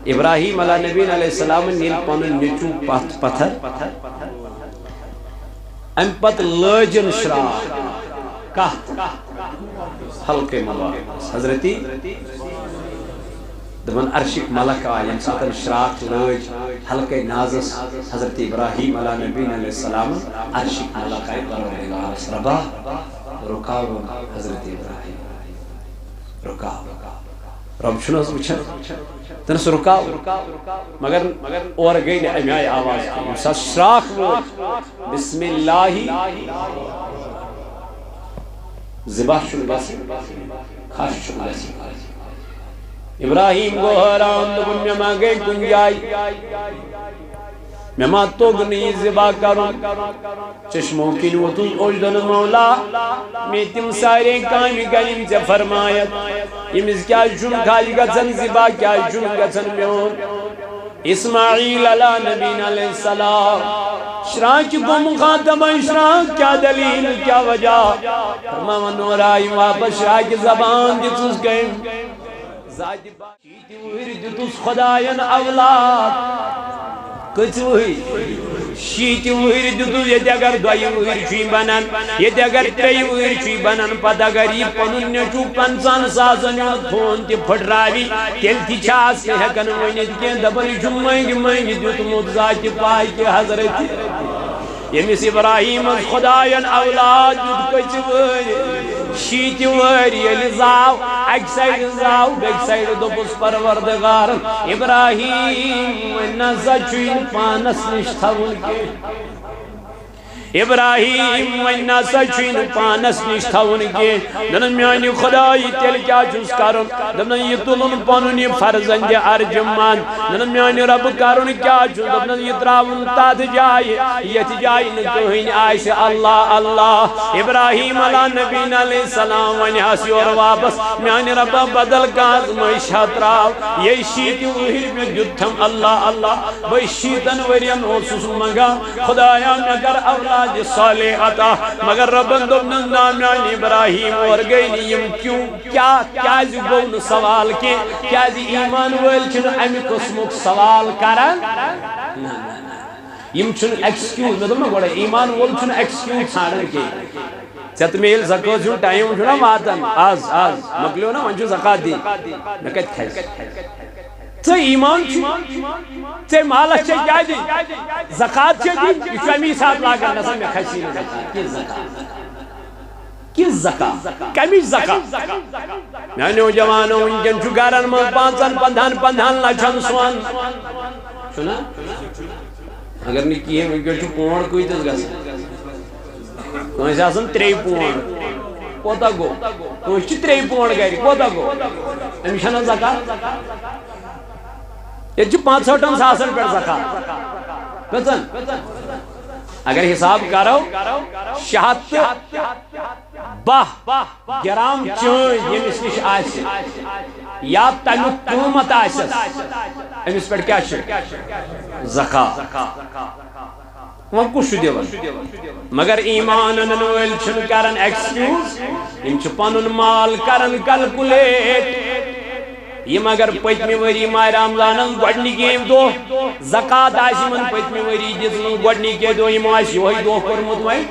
ابراہیم علیہ نبی علیہ السلام نیل پن نیچو پتھر ام پت لجن شراک کت حلقے مبارک حضرتی دبن عرشک ملک آئی یم ساتن شراک لج حلقے نازس حضرت ابراہیم علیہ نبی علیہ السلام عرشک ملک آئی پروردگار ربا رکاو حضرت ابراہیم رکاو رب چھنس وچھن تنس رکاو مگر اور گئی نے امی آئی آواز کی سا شراک لج بسم اللہ زباہ شن بسی خاش شن بسی ابراہیم کو حیران دبن میں ماں گئی گنجائی میں ماں تو گنی زبا کروں چشموں کی نوتو اوجدن مولا میں تم سارے کامی گلیم سے فرمایت یہ مز کیا جن کھالی گزن زبا کیا جن گزن میون اسماعیل علیہ نبی علیہ السلام شراک کو مخاطب شراک کیا دلیل کیا وجہ فرما نور آئی واپس شراک زبان دیتوس گئے ذات باقی ویر دیتوس خدایان اولاد کچھ وہی شیت ویر دیتوس یہ اگر دوائی ویر چوئی بنان یہ اگر تری ویر چوئی بنان پتہ اگر یہ پنن نیچو 50 ساسن تھون تی پھٹ راوی تیل تی چھاس کے ہکن ونیت کے دبری جو مہنگی دیتمت ذات پائی کے حضرت یمیس ابراہیم خدایان اولاد دیت کچھ ویر شیت ویر یلی زاو ایک سائیڈ زاو بیک سائیڈ دوپس پروردگار ابراہیم نزا چوین پانس نشتاول کے ابراہیم وینا سچین پانس نشتاون کے دنن میانی خدای تیل کیا چوز کرن دنن یہ تلن پانونی فرزند ارجمان دنن میانی رب کرن کیا چوز دنن یہ تراون تات جائے یہ جائے نکوہین آئیس اللہ اللہ ابراہیم علیہ نبی علیہ السلام ونی حسی اور واپس میانی رب بدل کاز معیشہ تراو یہ شیطی وحیر میں جتھم اللہ اللہ بھئی شیطن ورین اوسوس مگا خدایا مگر اولاد صالح عطا مگر ربن دبن نامیان ابراہیم اور گئی نیم کیوں کیا زبون سوال کے کیا زی ایمان ویل چھن امی قسمک سوال کرن یم چھن ایکسکیوز میں دم گوڑا ایمان ویل چھن ایکسکیوز چھاڑن کے چت میل زکو جو ٹائم چھنا واتن آز مکلیو نا ونچو زکاة دی نکت کھیس تو ایمان چھے مالا چھے کیا دی زکاة چھے دی یہ امی ساتھ لاغر نظر میں خیسی نظر کس زکاة کمی زکاة میں نے جوانوں انجن چکارن مل پانچن پندھان لچھن سوان سنا اگر نہیں کیے میں کیوں پوڑ کوئی تس گا کوئی سے آسن 3 پوڑ کوتا گو کوئی چی 3 پوڑ گئی کوتا گو امیشنہ زکاة یہ جو 500 ساسن پر زکاة بچن اگر حساب کرو 7 گرام چون یمس نش آسی یا تمیک قیمت آسس امس پر کیا زکاة وہ کچھ دیون مگر ایمان انویل چھن کرن ایکسکیوز ان چھ پنن مال کرن کلکولیٹ یہ مگر پتمی وری ماہ رمضانن گوڑنی گیم دو زکاة آسی من پتمی وری جزن گوڑنی کے دو یہ آسی وہی دو کرمت وی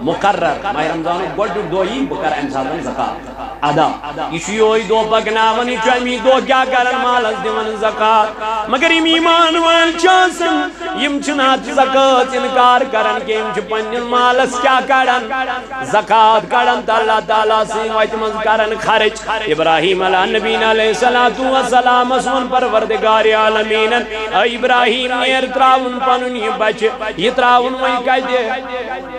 مقرر ماہ رمضانن گوڑنی دو ہی بکر انسان زکاة ادا یہ ہوئی دو پکناون یہ امی دو کیا کرن مال از دیون زکاة مگر یم ایمان ویل چانسن یم چھنات زکاة انکار کرن کہ یم چھ پنن مالس کیا کرن زکاة کرن تا اللہ تعالیٰ سے ویت من کرن خرچ ابراہیم علیہ نبی علیہ السلام اسمن پروردگار عالمین ابراہیم نیر تراؤن پنن یہ بچ یہ تراؤن وی کہتے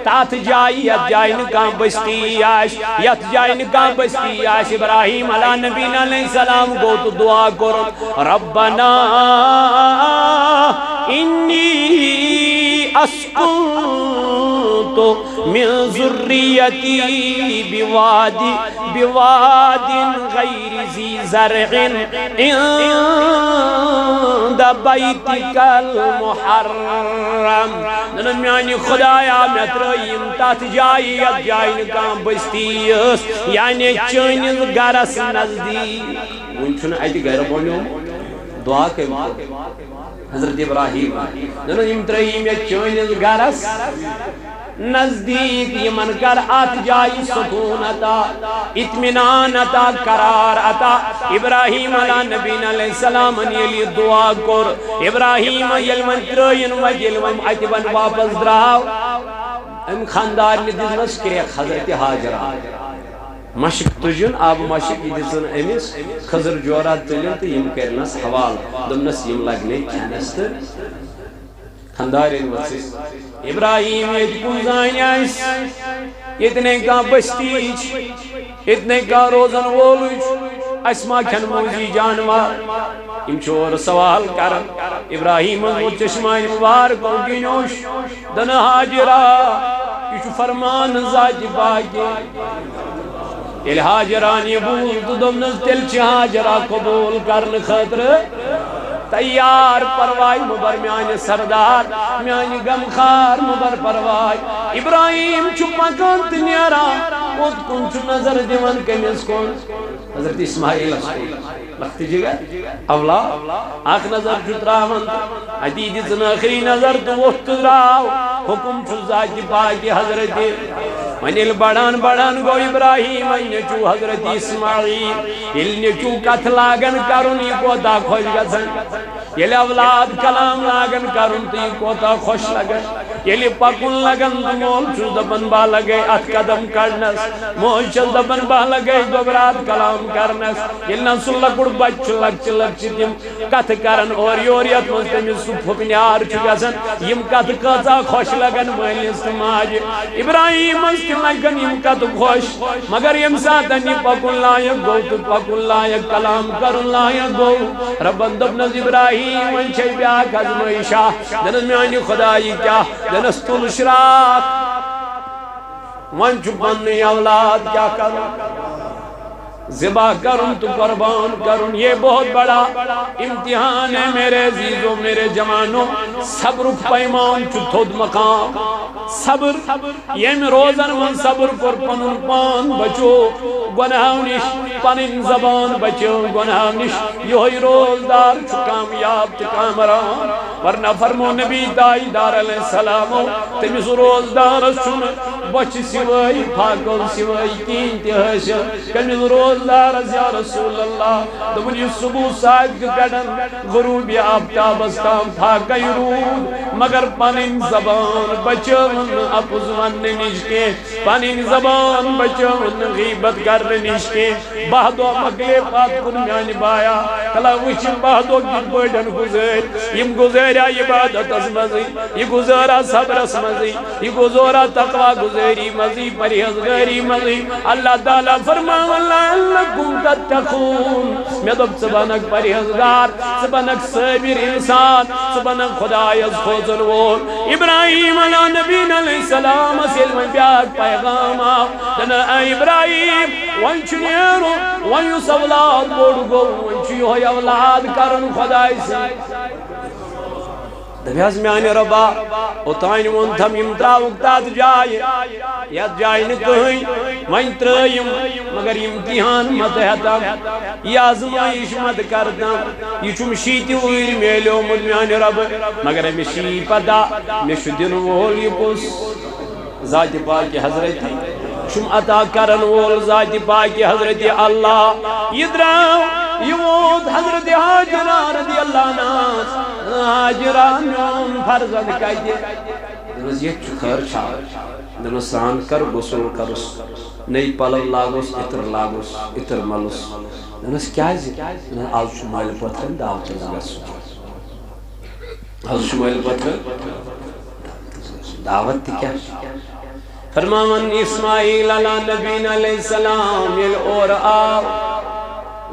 تات جائی یت جائی نکام بستی آش یت جائی نکام بستی آش ابراہیم علیہ نبی علیہ السلام کو تو دعا کرو ربنا انی اسکنت من ذریتی بواد غیر ذی زرع عند بیتک المحرم ننن میانی خدایا مترائیم تات جائی یت جائی نکام بستی یعنی چنیز گرس نزدی ان چھنا ایتی گھر بونیو دعا کم حضرت ابراہیم یم تریم یہ چونس گرس نزدیک یمن کر ات جائی سکون عطا اطمینان عطا قرار عطا ابراہیم علیہ نبی علیہ السلام یلی دعا کور ابراہیم یلمن ترین وجلم اتبن واپس دراو ام خاندار نے دزنس کریک حضرت حاجرہ مشک تجن آب مشک دزن امس خضر جورات تلن تو یم کرنس حوال دمنس یم لگنے کھنس تو خاندارین وسیس ابراہیم کن زان آس اتنے کا بستیچ اتنے کا روزن وولچ اسما کھن موزی جانوار ام چور سوال کرن ابراہیم وہ چشمائن مبارک کو گنوش دن حاجرہ یہ فرمان ذات باقی یل حاجران یہ بول تو دمنز تل چھ حاجرہ قبول کرن خطر تیار پروائی مبر میانی سردار میانی غمخار مبر پروائی ابراہیم چھپا کانت نیارا خود کن چھ نظر دیون کمیز کن حضرت اسماعیل لخت جگہ اولا آخ نظر چھتراون عدید زن آخری نظر تو وقت راو حکم چھ ذات پاکی حضرت منیل بڑان بڑان گو ابراہیم اینچو حضرت اسماعیل النچو کت لاغن کرن یہ کوتا خوش گزن یل اولاد کلام لاغن کرن تو یہ کوتا خوش لگن یل پکن لگن تو مول چو دبن با لگے ات قدم کرنس مول چو دبن با لگے گبرات کلام کرنس یل نسل لکڑ بچ لگ تم کت کرن اور یوریت مستمی سپھ پنیار چو گزن یم کت کتا خوش لگن مالس ماج ابراہیم لگن یم کت خوش مگر یم ساتن یہ پکن لائق گو تو پکن لائق کلام کرن لائق گو ربن دبنز ابراہیم ون چھے بیاک ازمائشہ دنس میانی خدای کیا دنس تل شراق ون چھو پنی اولاد کیا کرو ذبح کرن تو قربان کرن یہ بہت بڑا امتحان ہے میرے عزیزوں میرے جوانوں صبر پیمان چو تھود مقام صبر یم روزن من صبر پر پنن پان بچو گناہ نش پنن زبان بچو گناہ نش یہ روزدار چو کامیاب تو کامران ورنہ فرمو نبی دائی دار علیہ السلام تمیس روزدار چون بچ سوائی پاکل سوائی کین تحسن کمیس روزدار یا رسول اللہ دمن یہ صبح سائد گڑن غروبی آفتاب استام تھا گئی رود مگر پنن زبان بچون اپوز ون نشکے پنن زبان بچون غیبت کر نشکے بہدو مگلے پات کن میانی بایا کلا وچن بہدو گت بڑن گزر یم گزریا عبادت از مزی یہ گزرا صبر از مزی یہ گزرا تقوی گزری مزی پرہیزگاری مزی اللہ تعالی فرماؤ لعلکم تتقون میں دب سبنک پرہیزگار سبنک صابر انسان سبنک خدای از خوزن وول ابراہیم علیہ نبی علیہ السلام سلم بیاک پیغام آو دنا ابراہیم وانچنیرو وانیس اولاد بوڑ گو وانچیو ہے اولاد کرن خدای سے دبیاز میانی ربا اتائن منتم امتراؤک تات جائے یاد جائے نکہی وین ترائیم مگر امتحان مت ہتا یہ آزمائش مت کرتا یہ چم شیتی ہوئی میلیو مد میانی رب مگر میں شی پتا میں شدن وول یہ پس ذات پاک حضرت چم عطا کرن وول ذات پاک حضرت اللہ یہ دراؤ یہ وود حضرت حاجرہ رضی اللہ ناس حاجرہ میون فرزند کہتے دنس یہ چکر چھاو دنس سان کر گسل کرس نئی پلو لاغوس اتر لاغوس اتر ملوس دنس کیا زی دنس آل شمائل پترن دعوت ازگس آل شمائل پترن دعوت تی کیا فرماون اسماعیل علیہ نبی علیہ السلام یل اور آو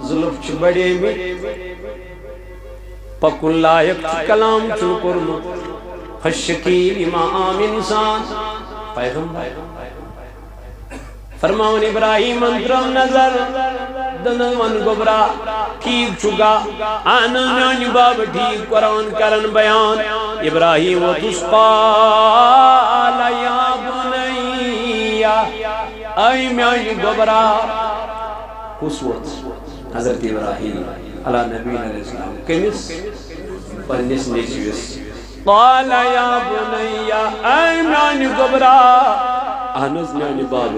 ظلف چھ بڑے میں پکن لائق کلام چھ کرنو خشکیل امام انسان پیغمبر فرماون ابراہیم انترم نظر دنن من گبرا ٹھیک چگا آنن میانی باب ٹھیک قرآن کرن بیان ابراہیم و تسقال یا بنیا اے میانی گبرا خسوت حضرت ابراہیم علی نبی علیہ السلام کمس پنس نیچوس قال یا بنیا اے میانی گبرا اہنس میانی باب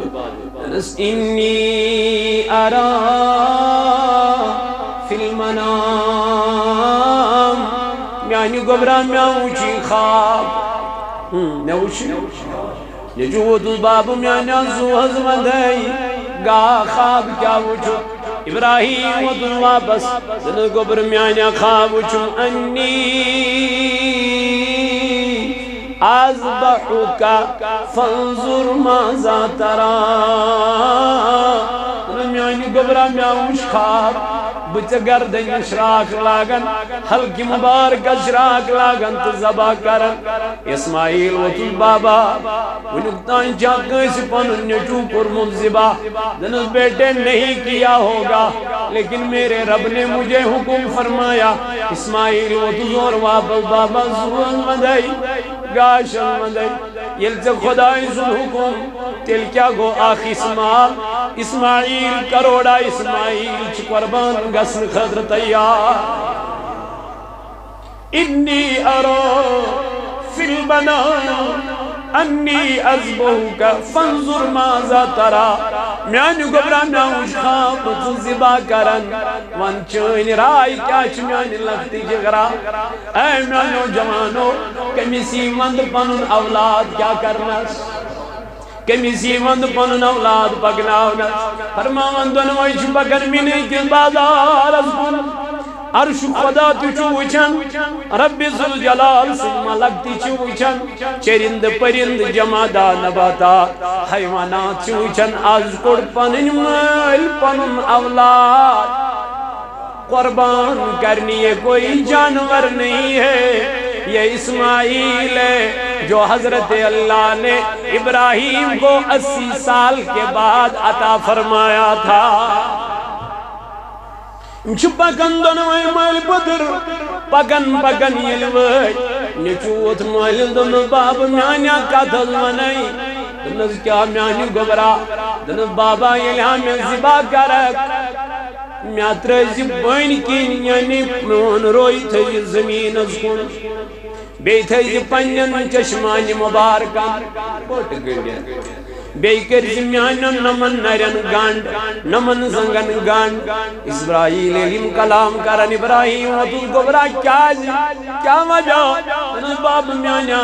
انس انی ارا فی المنام میانی گبرا میاوچی خواب میاوچی نجود الباب میانی ازو حزمدائی گا خواب کیا وچو ابراہیم ودن واپس دن گبر میانی خواب وچو انی اذبحک فانظر ماذا ترى میانی گبرا میاوش خواب بچ گردن شراک لاگن حلق مبارک شراک لاگن تو زبا کرن اسماعیل وطل بابا ونکتان چاکس پنن نیچو پر منزبا دنس بیٹے نہیں کیا ہوگا لیکن میرے رب نے مجھے حکم فرمایا اسماعیل وطل زور واپس بابا زور مدائی گاشن مدائی یل سے خدای سن حکم تل کیا گو آخی اسماعیل کروڑا اسماعیل چھ قربان گسن خضر تیار انی ارو فی البنان انی ازبہوک فانظر ماذا ترا میانی گبرا میاوش خواب تو زبا کرن وان چین رائی کیا چھ میانی لگتی جگرا اے میانو جوانو کمیسی وند پنن اولاد کیا کرنس کمیسی وند پنن اولاد پکناونس فرماون دونوئی چھ پکن منی کس بازار از کن عرش خدا تچو وچن رب ذوالجلال سن ملک تچو وچن چرند پرند جمادا نباتا حیوانات چو وچن از کڑ پنن مال پنن اولاد قربان کرنی یہ کوئی جانور نہیں ہے یہ اسماعیل ہے جو حضرت اللہ نے ابراہیم کو 80 سال کے بعد عطا فرمایا تھا پکن دونوئی مال پتر پکن یلوئی نچوت مال دون باب میانیا کتل منائی دنس کیا میانی گبرا دنس بابا یلہا میں زبا کرک میاتر زبین کین یعنی مون روئی تھی زمین از کن بیتھی پنین چشمانی مبارکان پوٹ گنڈیا بیکر زمیانن نمن نرن گانڈ نمن زنگن گانڈ اسرائیل علم کلام کرن ابراہیم وطول گبرا کیا وجہ انس باب میانا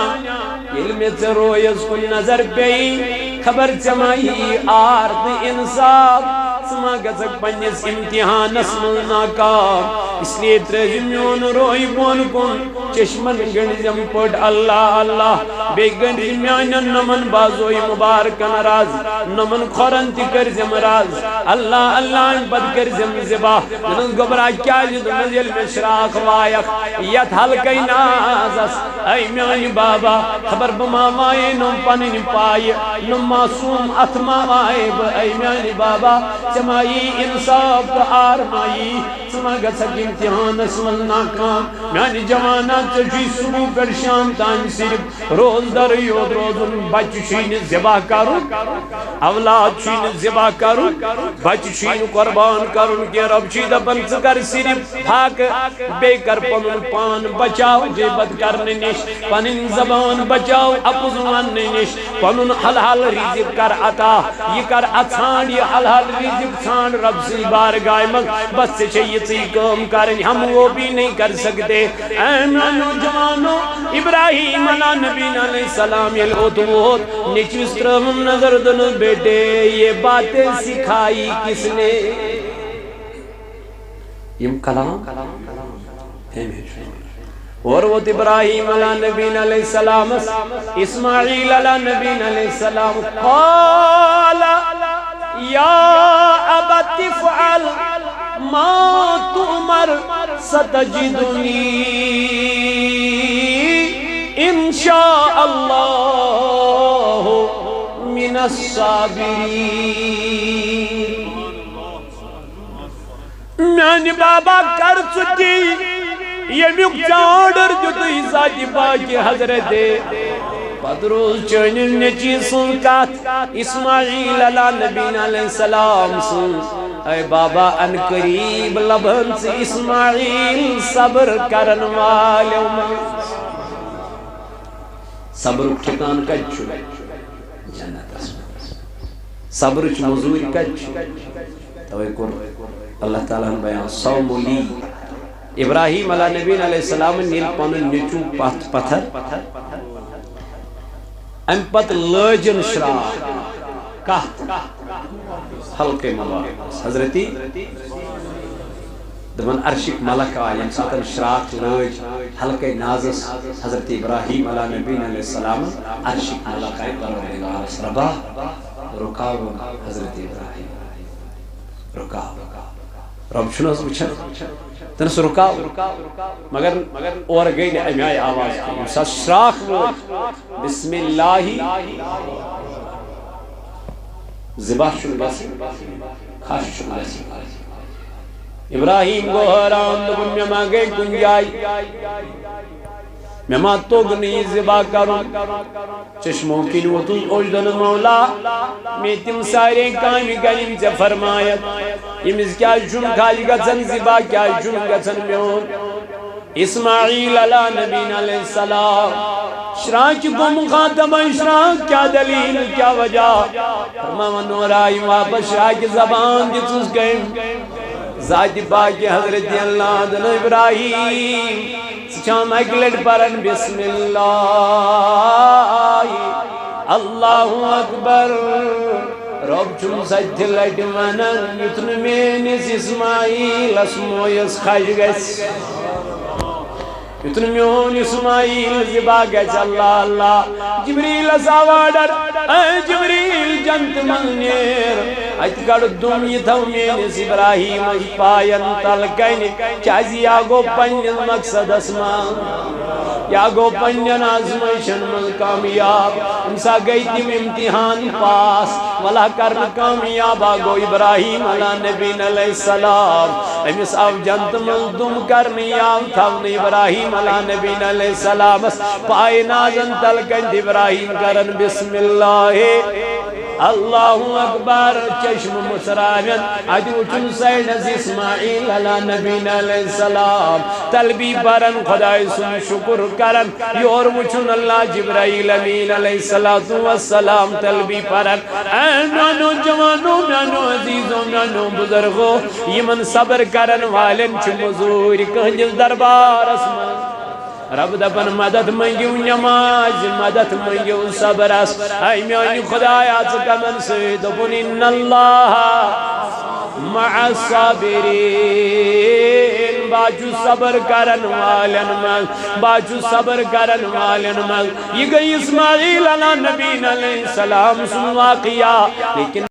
علم تروی اس کن نظر پی خبر چمائی آرد انصاف سما گزک پنیس امتحان اسمل ناکام اس لیے ترجمیون روئی بون کن چشمن گنزم پڑ اللہ اللہ بے گنزمیانن نمن بازوی مبارکن راز نمن خورن تی کرزم راز اللہ اللہ ان پد کرزم زبا دنس گبرا کیا جد مزیل میں شراخ وائق یت حلقی نازس اے میانی بابا خبر بما وائے نم پنن پائی نم معصوم اتما وائے اے میانی بابا چمائی انصاف کا آرمائی سما گسک امتحان اسمل ناکام میانی جوانات چجی صبح پر شام تان صرف روز در یود روزن بچ شین زبا کرن اولاد چین زبا کرن بچ چین قربان کرن کہ رب چید بنس کر صرف بھاک بے کر پنن پان بچاو جیبت کرنے نش پنن زبان بچاو اپزوان نش پنن حلال رزق کر عطا یہ کر اچھان یہ حلال رزق چھان رب سے بارگاہ مگ بس سے چیتی کام کرن ہم وہ بھی نہیں کر سکتے اے نوجوانو ابراہیم علیہ نبی علیہ السلام یہ لوت نیچوس ترہم نظر دن بیٹے یہ باتیں سکھائی کس نے یم کلام اور وہ ابراہیم علیہ نبی علیہ السلام اسماعیل علیہ نبی علیہ السلام قال یا ابت فعل ما تؤمر ستجدنی انشاء اللہ من الصابرین میانی بابا کر چکی یہ میک چاڑر جو تو ہی ذاتی باقی حضرت پدروز چنن نیچی سن کات اسماعیل علیہ نبی علیہ السلام سن اے بابا ان قریب لبن سے اسماعیل صبر کرن والیو صبر ٹھکان کچھ جنت صبر مزور کچھ توقع اللہ تعالیٰ بیان صوم لی ابراہیم علیہ نبی علیہ السلام نیل پانن نیچو پتھر ام پت لجن شراک کہت حلق مبارک حضرتی دمن عرشک ملک آئیم ساتن شراک لج حلق نازس حضرت ابراہیم علیہ نبی علیہ السلام عرشک ملک آئیم پروردگار ربا رکاو حضرت ابراہیم رکاو رب چھنو وچھن تنس رکاو مگر اور گئی نے امی آئی آواز کی سا شراک لج بسم اللہ زباہ شن بسی خاش شن بسی ابراہیم کو حیران دکن میں ماں گئی گنجائی میں ماں تو گنی زباہ کروں چشموں کی نوتو اجدن مولا میں تم سارے کامی گلیم سے فرمایت یہ مز کیا جن کھالی گزن زباہ کیا جن گزن میون اسماعیل علیہ نبی علیہ السلام شراک کو مخاطب شراک کیا دلیل کیا وجہ فرما نور آئی واپس شراک زبان جتوس گئے ذات باقی حضرت اللہ دن ابراہیم سچام اکلٹ پرن بسم اللہ اللہ اکبر رب چون سجد لٹ منن یتن مینس اسماعیل اسمویس خش گس یتن میون اسماعیل زبا گس اللہ اللہ جبریل ساوادر اے جبریل جنت منیر ات کڑ دم یہ تھو مینس ابراہیم پائن تل کن چازی آگو پنن مقصد اسمان یا گو پنن آزمائشن من کامیاب امسا گئی تیم امتحان پاس ولا کرن کامیاب آگو ابراہیم علیہ نبی علیہ السلام امس آو جنت من دم کرن یاو تھون ابراہیم علیہ نبی علیہ السلام پائے نازن تل کن ابراہیم کرن بسم اللہ اللہ اکبر چشم مسرائن ادو چن سیدز اسماعیل علیہ نبی علیہ السلام تلبی برن خدای سن شکر کرن یور وچن اللہ جبرائیل امین علیہ السلام تلبی برن اے نانو جوانو نانو عزیزو نانو بزرگو یمن صبر کرن والن چھ مزور کہنجل دربار اسمان رب دپن مدد منگیو نماز مدد منگیو صبر اس اے میانی خدایات کمن سے دپن ان اللہ مع الصابرین باجو صبر کرن والن مل باجو صبر کرن والن مل یہ گئی اسماعیل علیہ نبی علیہ السلام سن واقعہ لیکن